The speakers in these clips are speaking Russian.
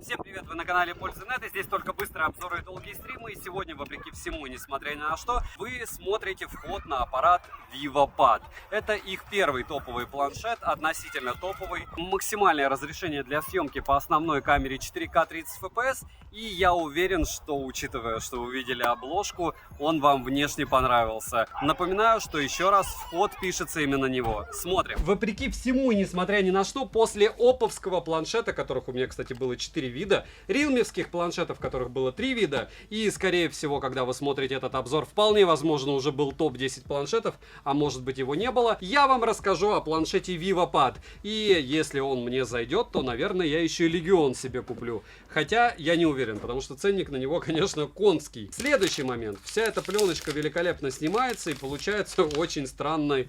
Всем привет, вы на канале Пользы.нет, и здесь только быстрые обзоры и долгие стримы. И сегодня, вопреки всему, несмотря ни на что, вы смотрите вход на аппарат VivoPad. Это их первый топовый планшет, относительно топовый. Максимальное разрешение для съемки по основной камере 4К 30 FPS. И я уверен, что, учитывая, что вы видели обложку, он вам внешне понравился. Напоминаю, что еще раз вход пишется именно на него. Смотрим. Вопреки всему и несмотря ни на что, после оповского планшета, которых у меня, кстати, было 4 вида, рилмевских планшетов, которых было 3 вида, и, скорее всего, когда вы смотрите этот обзор, вполне возможно, уже был топ-10 планшетов, а может быть его не было, я вам расскажу о планшете VivoPad. И если он мне зайдет, то, наверное, я еще и Легион себе куплю. Хотя я не уверен, потому что ценник на него, конечно, конский. Следующий момент. Вся эта пленочка великолепно снимается, и получается очень странный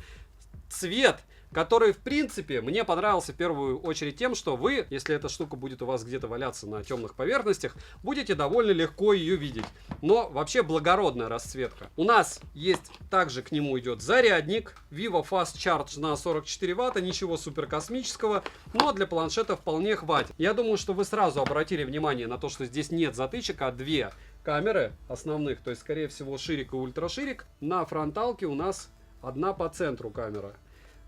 цвет, который, в принципе, мне понравился в первую очередь тем, что вы, если эта штука будет у вас где-то валяться на темных поверхностях, будете довольно легко ее видеть. Но вообще благородная расцветка. У нас есть, также к нему идет зарядник, Vivo Fast Charge на 44 ватта, ничего супер космического, но для планшета вполне хватит. Я думаю, что вы сразу обратили внимание на то, что здесь нет затычек, а две камеры основных, то есть, скорее всего, ширик и ультраширик. На фронталке у нас одна по центру камера.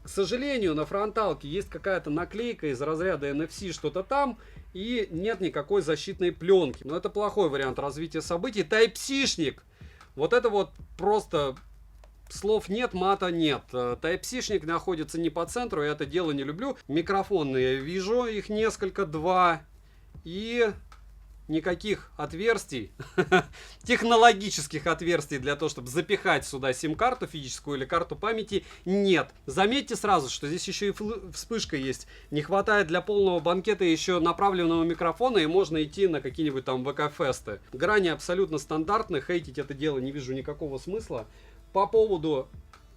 К сожалению, на фронталке есть какая-то наклейка из разряда NFC, что-то там, и нет никакой защитной пленки. Но это плохой вариант развития событий. Type-C-шник. Вот это вот просто слов нет, мата нет. Type-C-шник находится не по центру, я это дело не люблю. Микрофоны я вижу, их несколько, два. И никаких отверстий, технологических отверстий для того, чтобы запихать сюда сим-карту физическую или карту памяти, нет. Заметьте сразу, что здесь еще и вспышка есть. Не хватает для полного банкета еще направленного микрофона, и можно идти на какие-нибудь там ВК-фесты. Грани абсолютно стандартны, хейтить это дело не вижу никакого смысла. По поводу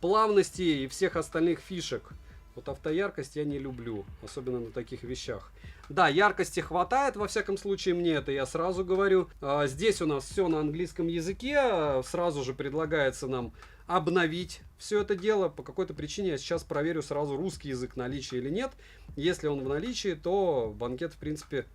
плавности и всех остальных фишек. Вот автояркость я не люблю, особенно на таких вещах. Да, яркости хватает, во всяком случае, мне это я сразу говорю. Здесь у нас все на английском языке, сразу же предлагается нам обновить все это дело. По какой-то причине я сейчас проверю сразу, русский язык в наличии или нет. Если он в наличии, то банкет, в принципе,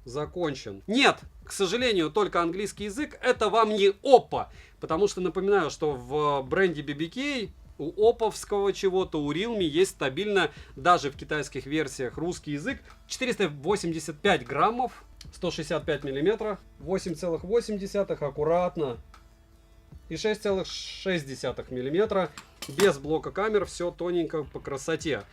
закончен. Нет, к сожалению, только английский язык. Это вам не Oppo, потому что напоминаю, что в бренде BBK у оповского чего-то, у Realme есть стабильно, даже в китайских версиях, русский язык. 485 граммов, 165 миллиметров, 8,8 аккуратно. И 6,6 миллиметра, без блока камер, все тоненько по красоте.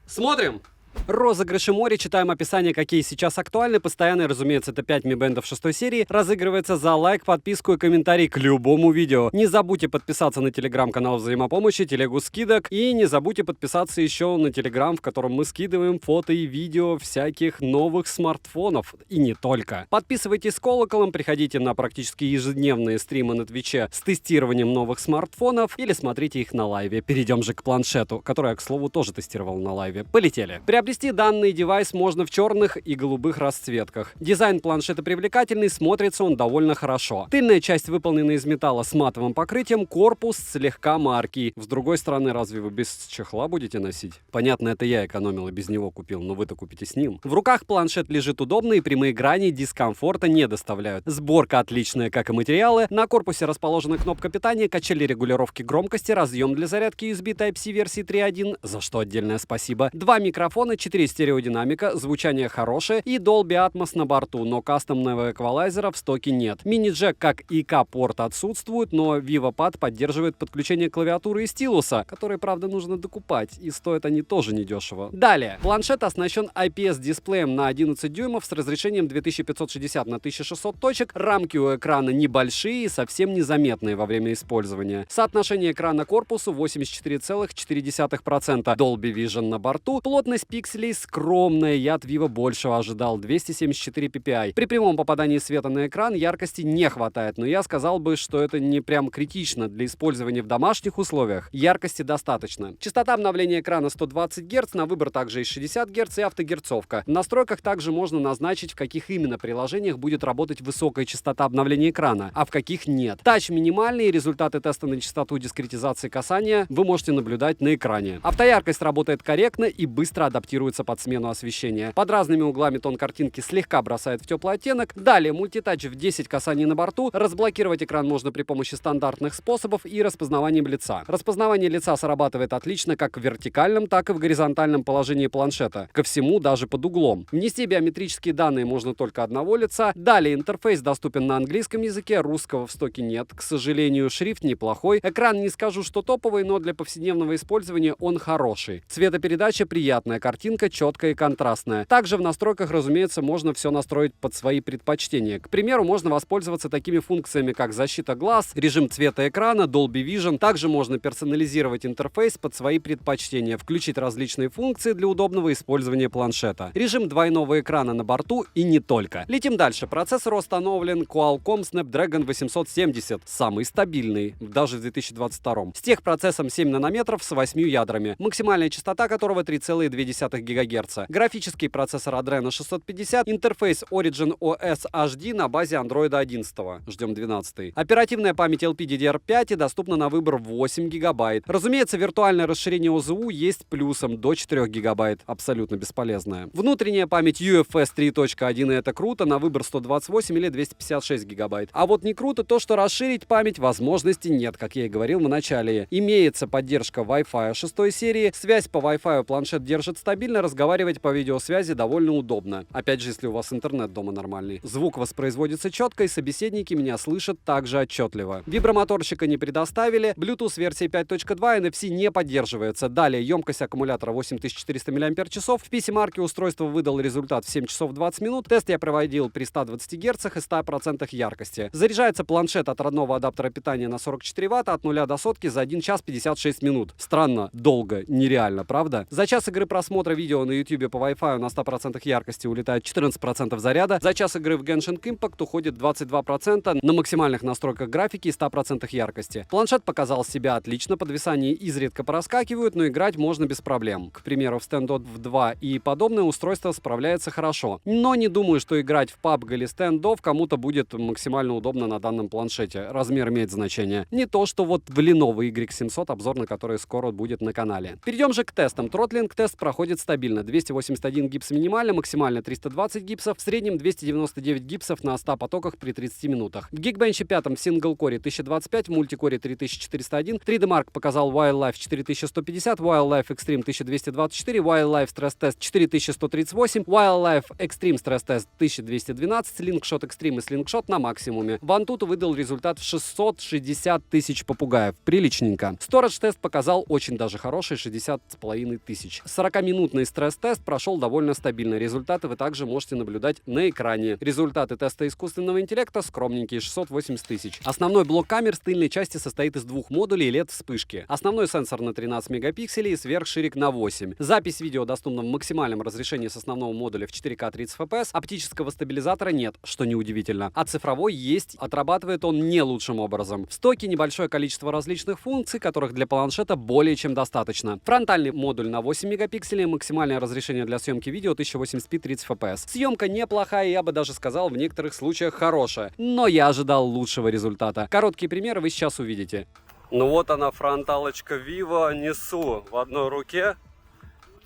Смотрим! Розыгрыши море, читаем описание, какие сейчас актуальны. Постоянно, разумеется, это 5 Mi Band 6 серии. Разыгрывается за лайк, подписку и комментарий к любому видео. Не забудьте подписаться на телеграм-канал взаимопомощи, телегу скидок. И не забудьте подписаться еще на телеграм, в котором мы скидываем фото и видео всяких новых смартфонов. И не только. Подписывайтесь с колоколом, приходите на практически ежедневные стримы на Твиче с тестированием новых смартфонов. Или смотрите их на лайве. Перейдем же к планшету, который я, к слову, тоже тестировал на лайве. Полетели. Приобрести данный девайс можно в черных и голубых расцветках. Дизайн планшета привлекательный, смотрится он довольно хорошо. Тыльная часть выполнена из металла с матовым покрытием, корпус слегка маркий. С другой стороны, разве вы без чехла будете носить? Понятно, это я экономил и без него купил, но вы-то купите с ним. В руках планшет лежит удобно, и прямые грани дискомфорта не доставляют. Сборка отличная, как и материалы. На корпусе расположена кнопка питания, качели регулировки громкости, разъем для зарядки USB Type-C версии 3.1, за что отдельное спасибо. 2 микрофона, 4 стереодинамика, звучание хорошее и Dolby Atmos на борту, но кастомного эквалайзера в стоке нет. Мини-джек как ИК-порт отсутствует, но VivoPad поддерживает подключение клавиатуры и стилуса, которые, правда, нужно докупать, и стоят они тоже недешево. Далее. Планшет оснащен IPS-дисплеем на 11 дюймов с разрешением 2560 на 1600 точек. Рамки у экрана небольшие и совсем незаметные во время использования. Соотношение экрана к корпусу 84,4%. Dolby Vision на борту. Плотность пикселей скромная, я от Vivo большего ожидал, 274 ppi. При прямом попадании света на экран яркости не хватает, но я сказал бы, что это не прям критично для использования в домашних условиях. Яркости достаточно. Частота обновления экрана 120 Гц, на выбор также и 60 Гц и автогерцовка. В настройках также можно назначить, в каких именно приложениях будет работать высокая частота обновления экрана, а в каких нет. Тач минимальный, результаты теста на частоту дискретизации касания вы можете наблюдать на экране. Автояркость работает корректно и быстро адаптируется адаптируется под смену освещения. Под разными углами тон картинки слегка бросает в теплый оттенок. Далее мультитач в 10 касаний на борту. Разблокировать экран можно при помощи стандартных способов и распознаванием лица. Распознавание лица срабатывает отлично как в вертикальном, так и в горизонтальном положении планшета. Ко всему даже под углом. Внести биометрические данные можно только одного лица. Далее интерфейс доступен на английском языке, русского в стоке нет. К сожалению, шрифт неплохой. Экран не скажу, что топовый, но для повседневного использования он хороший. Цветопередача приятная, картинка четкая и контрастная. Также в настройках, разумеется, можно все настроить под свои предпочтения. К примеру, можно воспользоваться такими функциями, как защита глаз, режим цвета экрана, Dolby Vision. Также можно персонализировать интерфейс под свои предпочтения, включить различные функции для удобного использования планшета. Режим двойного экрана на борту и не только. Летим дальше. Процессор установлен Qualcomm Snapdragon 870, самый стабильный, даже в 2022. С техпроцессом 7 нанометров с 8 ядрами, максимальная частота которого 3,2 ГГц. Графический процессор Adreno 650, интерфейс Origin OS HD на базе Android 11. Ждем 12. Оперативная память LPDDR5 и доступна на выбор 8 ГБ. Разумеется, виртуальное расширение ОЗУ есть плюсом до 4 ГБ, абсолютно бесполезное. Внутренняя память UFS 3.1, и это круто, на выбор 128 или 256 ГБ. А вот не круто то, что расширить память возможности нет, как я и говорил в начале. Имеется поддержка Wi-Fi 6 серии, связь по Wi-Fi планшет держит стабильно, разговаривать по видеосвязи довольно удобно. Опять же, если у вас интернет дома нормальный. Звук воспроизводится четко, и собеседники меня слышат также отчетливо. Вибромоторщика не предоставили, Bluetooth версии 5.2 NFC не поддерживается. Далее, емкость аккумулятора 8400 мАч. В PC-марке устройство выдал результат в 7 часов 20 минут. Тест я проводил при 120 Гц и 100% яркости. Заряжается планшет от родного адаптера питания на 44 Вт от 0 до сотки за 1 час 56 минут. Странно, долго, нереально, правда? За час игры просмотра видео на YouTube по Wi-Fi на 100% яркости улетает 14% заряда. За час игры в Genshin Impact уходит 22% на максимальных настройках графики и 100% яркости. Планшет показал себя отлично, подвисания изредка проскакивают, но играть можно без проблем. К примеру, в Standoff 2 и подобное устройство справляется хорошо. Но не думаю, что играть в PUBG или Standoff кому-то будет максимально удобно на данном планшете. Размер имеет значение. Не то, что вот в Lenovo YX700, обзор на который скоро будет на канале. Перейдем же к тестам. Тротлинг тест проходит стабильно. 281 гипс минимально, максимально 320 гипсов, в среднем 299 гипсов на 100 потоках при 30 минутах. В Geekbench 5 в синглкоре 1025, в мультикоре 3401, 3D Mark показал Wildlife 4150, Wildlife Extreme 1224, Wildlife Stress Test 4138, Wildlife Extreme Stress Test 1212, Slingshot Extreme и Slingshot на максимуме. В Antutu выдал результат в 660 тысяч попугаев. Приличненько. Storage тест показал очень даже хороший, 60,5 тысяч. 40-минутный стресс-тест прошел довольно стабильно. Результаты вы также можете наблюдать на экране. Результаты теста искусственного интеллекта скромненькие, 680 тысяч. Основной блок камер с тыльной части состоит из двух модулей LED вспышки. Основной сенсор на 13 мегапикселей и сверхширик на 8. Запись видео доступна в максимальном разрешении с основного модуля в 4К 30 FPS. Оптического стабилизатора нет, что неудивительно. А цифровой есть, отрабатывает он не лучшим образом. В стоке небольшое количество различных функций, которых для планшета более чем достаточно. Фронтальный модуль на 8 мегапикселей, максимальное разрешение для съемки видео 1080p 30 FPS. Съемка неплохая, я бы даже сказал, в некоторых случаях хорошая. Но я ожидал лучшего результата. Короткие примеры вы сейчас увидите. Ну вот она, фронталочка Vivo, несу в одной руке.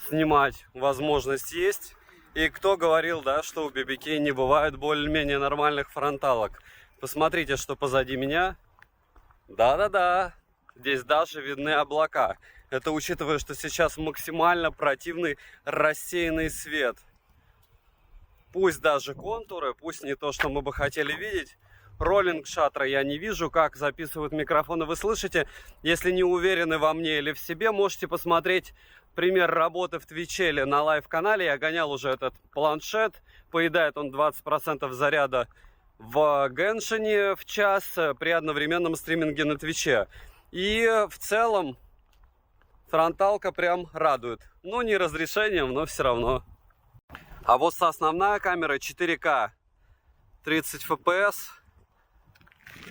Снимать возможность есть. И кто говорил, да, что у BBK не бывает более-менее нормальных фронталок? Посмотрите, что позади меня. Да-да-да, здесь даже видны облака. Это учитывая, что сейчас максимально противный рассеянный свет. Пусть даже контуры, пусть не то, что мы бы хотели видеть. Роллинг шаттера я не вижу, как записывают микрофоны, вы слышите. Если не уверены во мне или в себе, можете посмотреть пример работы в Твиче или на лайв-канале. Я гонял уже этот планшет, поедает он 20% заряда в Геншине в час при одновременном стриминге на Твиче. И в целом фронталка прям радует. Ну, не разрешением, но все равно. А вот основная камера 4К 30 FPS.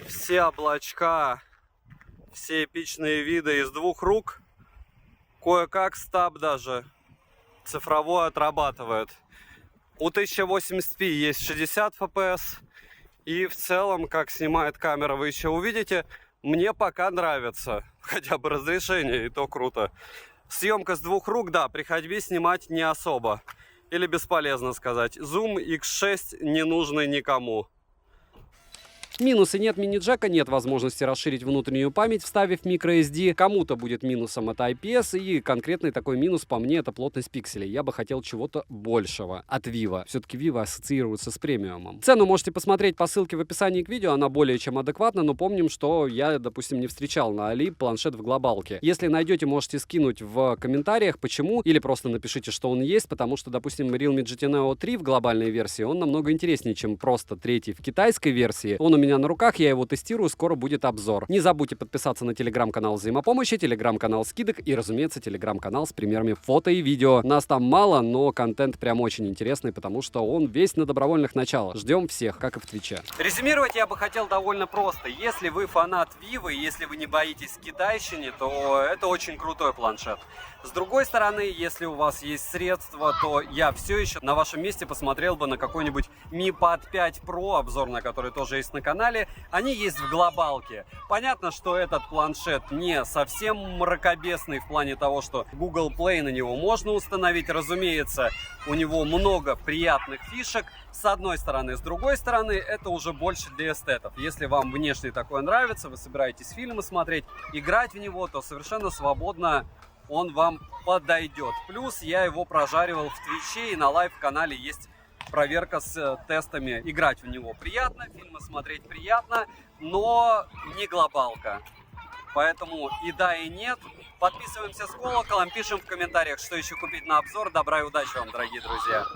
Все облачка, все эпичные виды из двух рук. Кое-как стаб даже цифровой отрабатывает. У 1080p есть 60 FPS. И в целом, как снимает камера, вы еще увидите. Мне пока нравится. Хотя бы разрешение, и то круто. Съемка с двух рук, да, при ходьбе снимать не особо. Или бесполезно сказать. Zoom X6 не нужный никому. Минусы: нет мини-джека, нет возможности расширить внутреннюю память, вставив microSD. Кому-то будет минусом это IPS, и конкретный такой минус по мне — это плотность пикселей. Я бы хотел чего-то большего от Vivo. Все-таки Vivo ассоциируется с премиумом. Цену можете посмотреть по ссылке в описании к видео, она более чем адекватна, но помним, что я, допустим, не встречал на Али планшет в глобалке. Если найдете, можете скинуть в комментариях, почему, или просто напишите, что он есть, потому что, допустим, Realme GT Neo 3 в глобальной версии, он намного интереснее, чем просто третий в китайской версии. Он у меня на руках, я его тестирую, скоро будет обзор. Не забудьте подписаться на телеграм-канал взаимопомощи, телеграм-канал скидок и, разумеется, телеграм-канал с примерами фото и видео. Нас там мало, но контент прям очень интересный, потому что он весь на добровольных началах. Ждем всех, как и в Твиче. Резюмировать я бы хотел довольно просто. Если вы фанат Vivo, если вы не боитесь китайщины, то это очень крутой планшет. С другой стороны, если у вас есть средства, то я все еще на вашем месте посмотрел бы на какой-нибудь Mi Pad 5 Pro, обзор на который тоже есть на канале. Они есть в глобалке. Понятно, что этот планшет не совсем мракобесный в плане того, что Google Play на него можно установить. Разумеется, у него много приятных фишек, с одной стороны. С другой стороны, это уже больше для эстетов. Если вам внешне такое нравится, вы собираетесь фильмы смотреть, играть в него, то совершенно свободно он вам подойдет. Плюс я его прожаривал в Твиче, и на лайв-канале есть проверка с тестами. Играть в него приятно, фильмы смотреть приятно, но не глобалка. Поэтому и да, и нет. Подписываемся с колоколом, пишем в комментариях, что еще купить на обзор. Добра и удачи вам, дорогие друзья!